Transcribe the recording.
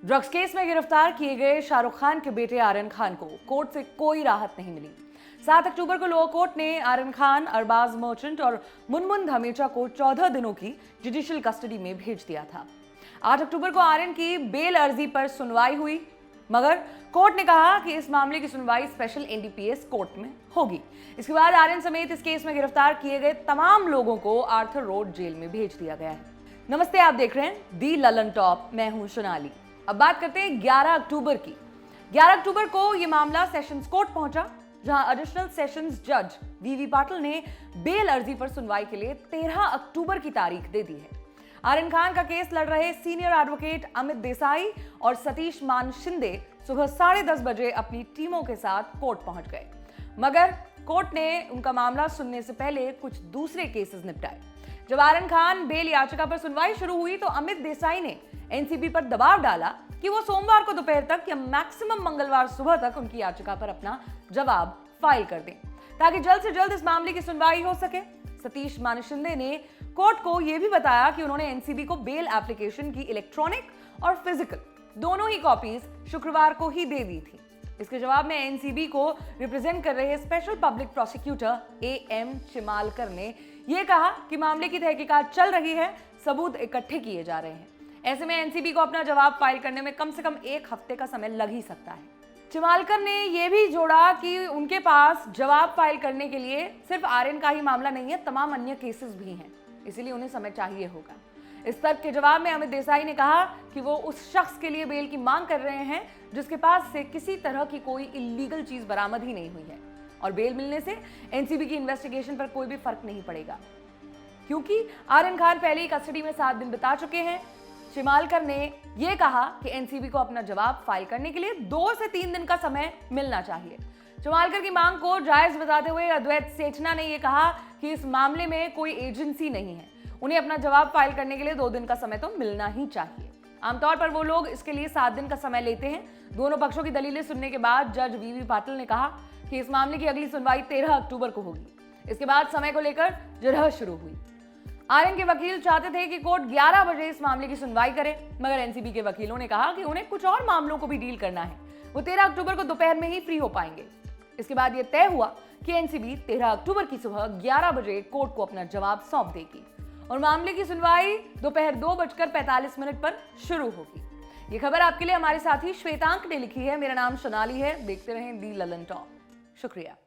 Drugs case में गिरफ्तार किए गए शाहरुख खान के बेटे आर्यन खान को कोर्ट से कोई राहत नहीं मिली। 7 अक्टूबर को लोअर कोर्ट ने आर्यन खान, अरबाज मर्चेंट और मुनमुन धमेचा को 14 दिनों की जुडिशियल कस्टडी में भेज दिया था। 8 अक्टूबर को आर्यन की बेल अर्जी पर सुनवाई हुई, मगर कोर्ट ने कहा कि इस मामले की सुनवाई स्पेशल एनडीपीएस कोर्ट में होगी। इसके बाद आर्यन समेत इस केस में गिरफ्तार किए गए तमाम लोगों को आर्थर रोड जेल में भेज दिया गया है। नमस्ते, आप देख रहे हैं दी ललन टॉप। मैं हूं सोनाली। अब बात करते हैं 11 अक्टूबर की। 11 अक्टूबर को यह मामला सेशंस कोर्ट पहुंचा, जहां एडिशनल सेशंस जज वीवी पाटिल ने बेल अर्जी पर सुनवाई के लिए 13 अक्टूबर की तारीख दे दी है। आर्यन खान का केस लड़ रहे सीनियर एडवोकेट अमित देसाई और सतीश मान शिंदे सुबह 10:30 बजे अपनी टीमों के साथ कोर्ट पहुंच गए, मगर कोर्ट ने उनका मामला सुनने से पहले कुछ दूसरे केसेस निपटाए। जब आर्यन खान बेल याचिका पर सुनवाई शुरू हुई तो अमित देसाई ने एनसीबी पर दबाव डाला कि वो सोमवार को दोपहर तक या मैक्सिमम मंगलवार सुबह तक उनकी याचिका पर अपना जवाब फाइल कर दें, ताकि जल्द से जल्द इस मामले की सुनवाई हो सके। सतीश मान शिंदे ने कोर्ट को यह भी बताया कि उन्होंने एनसीबी को बेल एप्लीकेशन की इलेक्ट्रॉनिक और फिजिकल दोनों ही कॉपीज शुक्रवार को ही दे दी थी। इसके जवाब में एनसीबी को रिप्रेजेंट कर रहे स्पेशल पब्लिक प्रोसिक्यूटर एएम चिमालकर ने यह कहा कि मामले की तहकीकात चल रही है, सबूत इकट्ठे किए जा रहे हैं। ऐसे में एनसीबी को अपना जवाब फाइल करने में कम से कम 1 हफ्ते का समय लग ही सकता है। चिमालकर ने यह भी जोड़ा कि उनके पास जवाब फाइल करने के लिए सिर्फ आर्यन का ही मामला नहीं है, तमाम अन्य केसेस भी हैं, इसीलिए उन्हें समय चाहिए होगा। इस तर्क के जवाब में अमित देसाई ने कहा कि वो उस शख्स के लिए बेल की मांग कर रहे हैं जिसके पास से किसी तरह की कोई इलीगल चीज बरामद ही नहीं हुई है, और बेल मिलने से एनसीबी की इन्वेस्टिगेशन पर कोई भी फर्क नहीं पड़ेगा, क्योंकि आर्यन खान पहले ही कस्टडी में 7 दिन बिता चुके हैं। चिमालकर ने यह कहा कि एनसीबी को अपना जवाब फाइल करने के लिए 2 से 3 दिन का समय मिलना चाहिए। चिमालकर की मांग को जायज बताते हुए अद्वैत सेठना ने यह कहा कि इस मामले में कोई एजेंसी नहीं है, उन्हें अपना जवाब फाइल करने के लिए 2 दिन का समय तो मिलना ही चाहिए। आमतौर पर वो लोग इसके लिए 7 दिन का समय लेते हैं। दोनों पक्षों की दलीलें सुनने के बाद जज वीवी पाटिल ने कहा कि इस मामले की अगली सुनवाई 13 अक्टूबर को होगी। इसके बाद समय को लेकर जिरह शुरू हुई। आर्यन के वकील चाहते थे कि कोर्ट 11 बजे इस मामले की सुनवाई करे, मगर एनसीबी के वकीलों ने कहा कि उन्हें कुछ और मामलों को भी डील करना है, वो 13 अक्टूबर को दोपहर में ही फ्री हो पाएंगे। इसके बाद यह तय हुआ कि एनसीबी 13 अक्टूबर की सुबह 11 बजे कोर्ट को अपना जवाब सौंप देगी और मामले की सुनवाई दोपहर 2:45 पर शुरू होगी। ये खबर आपके लिए हमारे साथी श्वेतांक ने लिखी है। मेरा नाम सोनाली है। देखते रहें दी ललन टॉप। शुक्रिया।